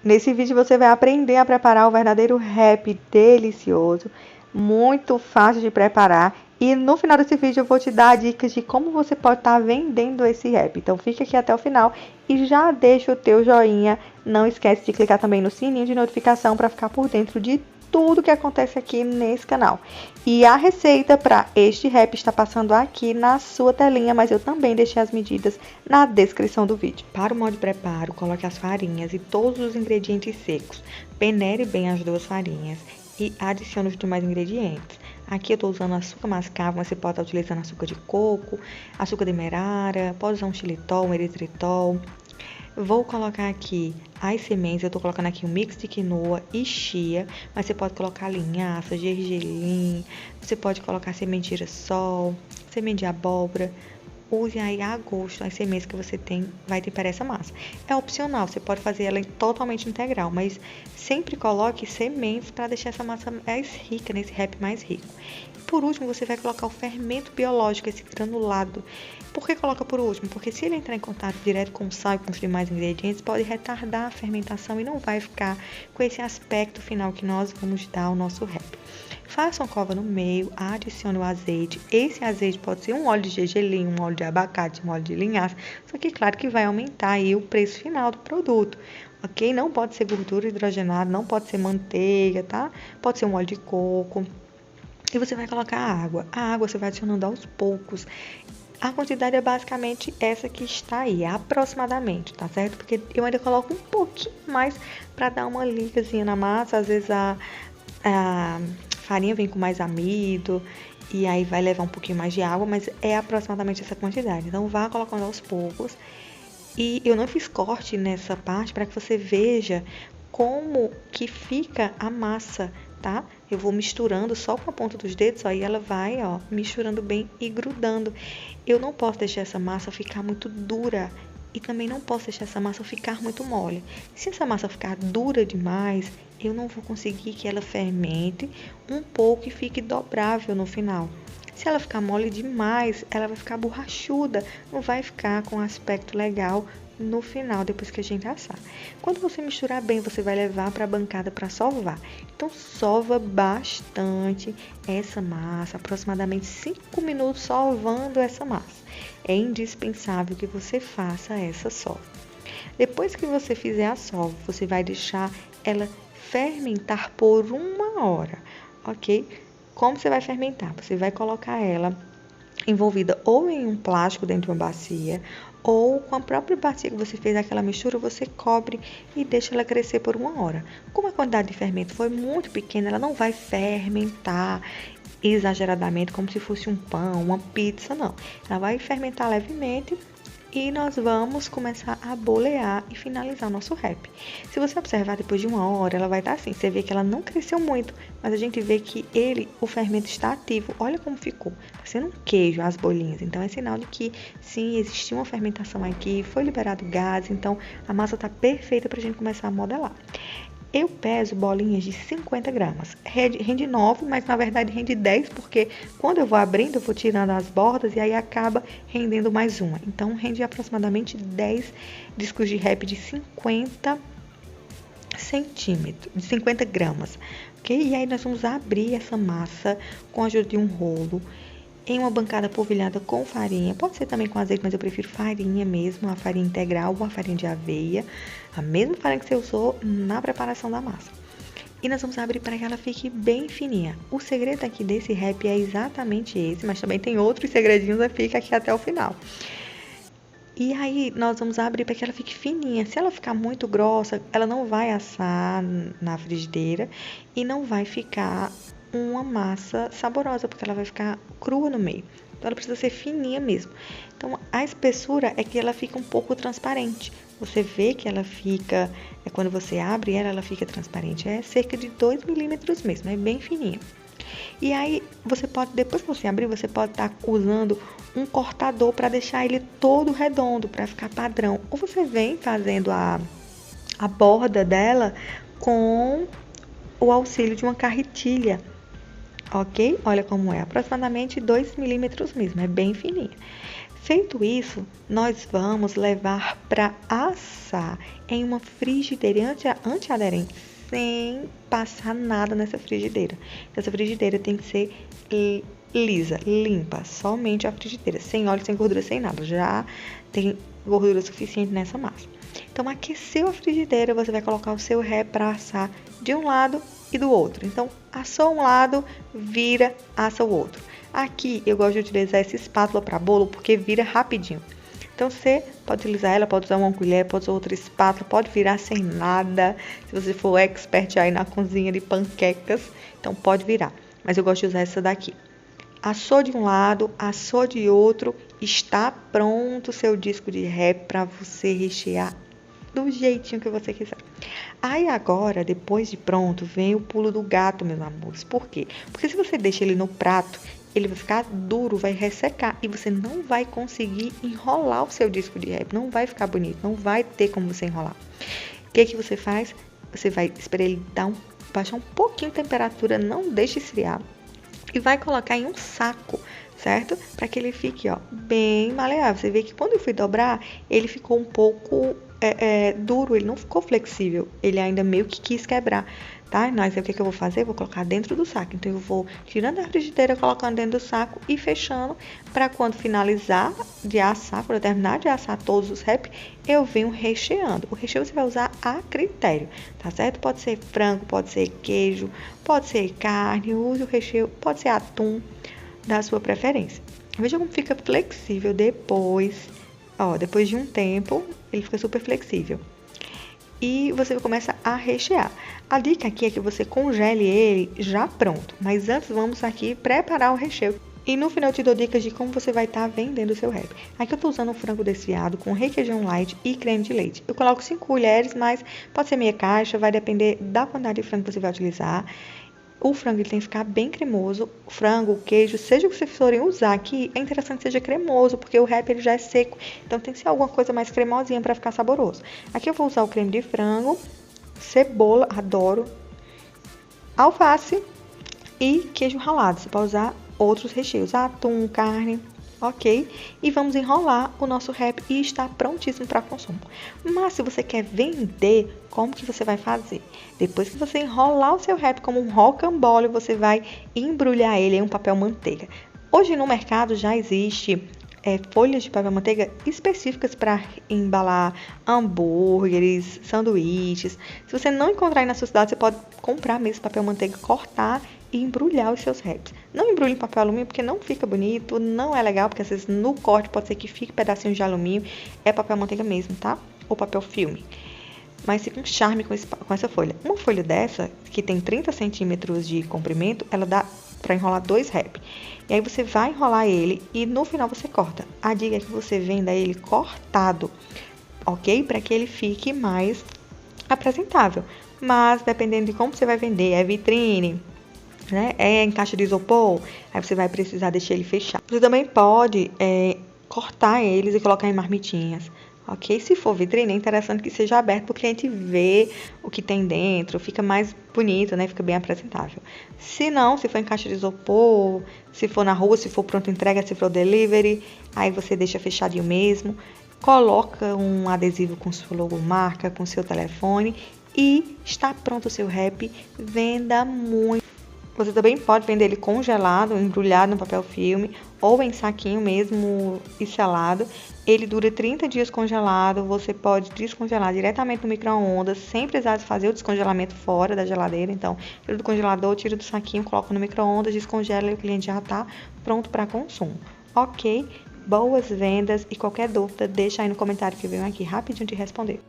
Nesse vídeo você vai aprender a preparar o verdadeiro wrap delicioso, muito fácil de preparar. E no final desse vídeo eu vou te dar dicas de como você pode estar vendendo esse wrap. Então fica aqui até o final e já deixa o teu joinha. Não esquece de clicar também no sininho de notificação para ficar por dentro de tudo que acontece aqui nesse canal. E a receita para este wrap está passando aqui na sua telinha, mas eu também deixei as medidas na descrição do vídeo. Para o modo de preparo, coloque as farinhas e todos os ingredientes secos. Peneire bem as duas farinhas e adicione os demais ingredientes. Aqui eu estou usando açúcar mascavo, mas você pode estar utilizando açúcar de coco, açúcar demerara, pode usar um xilitol, um eritritol. Vou colocar aqui as sementes, eu estou colocando aqui um mix de quinoa e chia, mas você pode colocar linhaça, gergelim, você pode colocar semente de girassol, semente de abóbora. Use aí a gosto as sementes que você tem, vai temperar essa massa. É opcional, você pode fazer ela totalmente integral, mas sempre coloque sementes para deixar essa massa mais rica, nesse wrap mais rico. Por último, você vai colocar o fermento biológico, esse granulado. Por que coloca por último? Porque se ele entrar em contato direto com o sal e com os demais ingredientes, pode retardar a fermentação e não vai ficar com esse aspecto final que nós vamos dar ao nosso wrap. Faça uma cova no meio, adicione o azeite. Esse azeite pode ser um óleo de gergelim, um óleo de abacate, um óleo de linhaça. Só que claro que vai aumentar aí o preço final do produto, ok? Não pode ser gordura hidrogenada, não pode ser manteiga, tá? Pode ser um óleo de coco. E você vai colocar a água. A água você vai adicionando aos poucos. A quantidade é basicamente essa que está aí, aproximadamente, tá certo? Porque eu ainda coloco um pouquinho mais para dar uma ligazinha na massa. Às vezes a farinha vem com mais amido e aí vai levar um pouquinho mais de água, mas é aproximadamente essa quantidade. Então vá colocando aos poucos. E eu não fiz corte nessa parte para que você veja como que fica a massa, tá? Eu vou misturando só com a ponta dos dedos, aí ela vai, ó, misturando bem e grudando. Eu não posso deixar essa massa ficar muito dura e também não posso deixar essa massa ficar muito mole. Se essa massa ficar dura demais, eu não vou conseguir que ela fermente um pouco e fique dobrável no final. Se ela ficar mole demais, ela vai ficar borrachuda, não vai ficar com um aspecto legal no final, depois que a gente assar. Quando você misturar bem, você vai levar para a bancada para sovar. Então, sova bastante essa massa, aproximadamente 5 minutos sovando essa massa. É indispensável que você faça essa sova. Depois que você fizer a sova, você vai deixar ela fermentar por 1 hora, ok? Como você vai fermentar? Você vai colocar ela envolvida ou em um plástico dentro de uma bacia, ou com a própria bacia que você fez aquela mistura, você cobre e deixa ela crescer por 1 hora. Como a quantidade de fermento foi muito pequena, ela não vai fermentar exageradamente, como se fosse um pão, uma pizza, não. Ela vai fermentar levemente e nós vamos começar a bolear e finalizar o nosso wrap. Se você observar depois de 1 hora, ela vai estar assim. Você vê que ela não cresceu muito, mas a gente vê que o fermento está ativo. Olha como ficou. Está sendo um queijo, as bolinhas. Então, é sinal de que, sim, existiu uma fermentação aqui, foi liberado gás. Então, a massa está perfeita para a gente começar a modelar. Eu peso bolinhas de 50 gramas. Rende 9, mas na verdade rende 10, porque quando eu vou abrindo, eu vou tirando as bordas e aí acaba rendendo mais uma. Então, rende aproximadamente 10 discos de wrap de 50 centímetros, de 50 gramas, ok? E aí nós vamos abrir essa massa com a ajuda de um rolo em uma bancada polvilhada com farinha. Pode ser também com azeite, mas eu prefiro farinha mesmo, a farinha integral ou a farinha de aveia, a mesma farinha que você usou na preparação da massa. E nós vamos abrir para que ela fique bem fininha. O segredo aqui desse wrap é exatamente esse, mas também tem outros segredinhos, fica aqui até o final. E aí nós vamos abrir para que ela fique fininha. Se ela ficar muito grossa, ela não vai assar na frigideira e não vai ficar uma massa saborosa, porque ela vai ficar crua no meio. Então ela precisa ser fininha mesmo. Então a espessura é que ela fica um pouco transparente. Você vê que ela fica, quando você abre ela, ela fica transparente. É cerca de 2 milímetros mesmo, é bem fininha. E aí você pode, depois que você abrir, você pode estar usando um cortador para deixar ele todo redondo, para ficar padrão. Ou você vem fazendo a borda dela com o auxílio de uma carretilha. Ok? Olha como é, aproximadamente 2 milímetros mesmo, é bem fininha. Feito isso, nós vamos levar para assar em uma frigideira antiaderente, sem passar nada nessa frigideira. Essa frigideira tem que ser lisa, limpa, somente a frigideira, sem óleo, sem gordura, sem nada. Já tem gordura suficiente nessa massa. Então, aqueceu a frigideira, você vai colocar o seu ré para assar de um lado e do outro. Então, assou um lado, vira, assa o outro. Aqui, eu gosto de utilizar essa espátula para bolo, porque vira rapidinho. Então, você pode utilizar ela, pode usar uma colher, pode usar outra espátula, pode virar sem nada. Se você for expert aí na cozinha de panquecas, então pode virar. Mas eu gosto de usar essa daqui. Assou de um lado, assou de outro, está pronto o seu disco de ré para você rechear do jeitinho que você quiser. Aí agora, depois de pronto, vem o pulo do gato, meus amores. Por quê? Porque se você deixa ele no prato, ele vai ficar duro, vai ressecar e você não vai conseguir enrolar o seu disco de ré. Não vai ficar bonito, não vai ter como você enrolar. O que você faz? Você vai esperar ele baixar um pouquinho a temperatura, não deixe esfriar. E vai colocar em um saco, certo? Para que ele fique, ó, bem maleável. Você vê que quando eu fui dobrar, ele ficou um pouco duro, ele não ficou flexível. Ele ainda meio que quis quebrar, tá? Mas aí o que eu vou fazer? Eu vou colocar dentro do saco. Então, eu vou tirando da frigideira, colocando dentro do saco e fechando para quando finalizar de assar, quando eu terminar de assar todos os wraps, eu venho recheando. O recheio você vai usar a critério, tá certo? Pode ser frango, pode ser queijo, pode ser carne, use o recheio, pode ser atum, da sua preferência. Veja como fica flexível depois, ó, depois de um tempo, ele fica super flexível. E você começa a rechear. A dica aqui é que você congele ele já pronto, mas antes vamos aqui preparar o recheio. E no final eu te dou dicas de como você vai estar vendendo o seu wrap. Aqui eu estou usando um frango desfiado com requeijão light e creme de leite. Eu coloco 5 colheres, mas pode ser meia caixa, vai depender da quantidade de frango que você vai utilizar. O frango ele tem que ficar bem cremoso. O frango, o queijo, seja o que vocês forem usar aqui, é interessante que seja cremoso, porque o wrap ele já é seco. Então tem que ser alguma coisa mais cremosinha para ficar saboroso. Aqui eu vou usar o creme de frango, cebola, adoro, alface e queijo ralado. Você pode usar outros recheios, atum, carne, ok? E vamos enrolar o nosso wrap e está prontíssimo para consumo. Mas se você quer vender, como que você vai fazer? Depois que você enrolar o seu wrap como um rocambole, você vai embrulhar ele em um papel manteiga. Hoje no mercado já existe folhas de papel manteiga específicas para embalar hambúrgueres, sanduíches. Se você não encontrar aí na sua cidade, você pode comprar mesmo papel manteiga, cortar e embrulhar os seus wraps. Não embrulhe em papel alumínio porque não fica bonito, não é legal, porque às vezes no corte pode ser que fique pedacinhos de alumínio. É papel manteiga mesmo, tá? Ou papel filme. Mas fica um charme com essa folha. Uma folha dessa, que tem 30 centímetros de comprimento, ela dá para enrolar 2 wraps. E aí você vai enrolar ele e no final você corta. A dica é que você venda ele cortado, ok? Para que ele fique mais apresentável. Mas dependendo de como você vai vender, é vitrine, né? É em caixa de isopor, aí você vai precisar deixar ele fechado. Você também pode cortar eles e colocar em marmitinhas, ok? Se for vitrine, é interessante que seja aberto para o cliente ver o que tem dentro, fica mais bonito, né? Fica bem apresentável. Se não, se for em caixa de isopor, se for na rua, se for pronto entrega, se for delivery, aí você deixa fechadinho mesmo, coloca um adesivo com sua logomarca, com seu telefone e está pronto o seu wrap. Venda muito. Você também pode vender ele congelado, embrulhado no papel filme ou em saquinho mesmo e selado. Ele dura 30 dias congelado, você pode descongelar diretamente no micro-ondas, sem precisar fazer o descongelamento fora da geladeira. Então, tira do congelador, tira do saquinho, coloca no micro-ondas, descongela e o cliente já está pronto para consumo. Ok? Boas vendas e qualquer dúvida, deixa aí no comentário que eu venho aqui rapidinho te responder.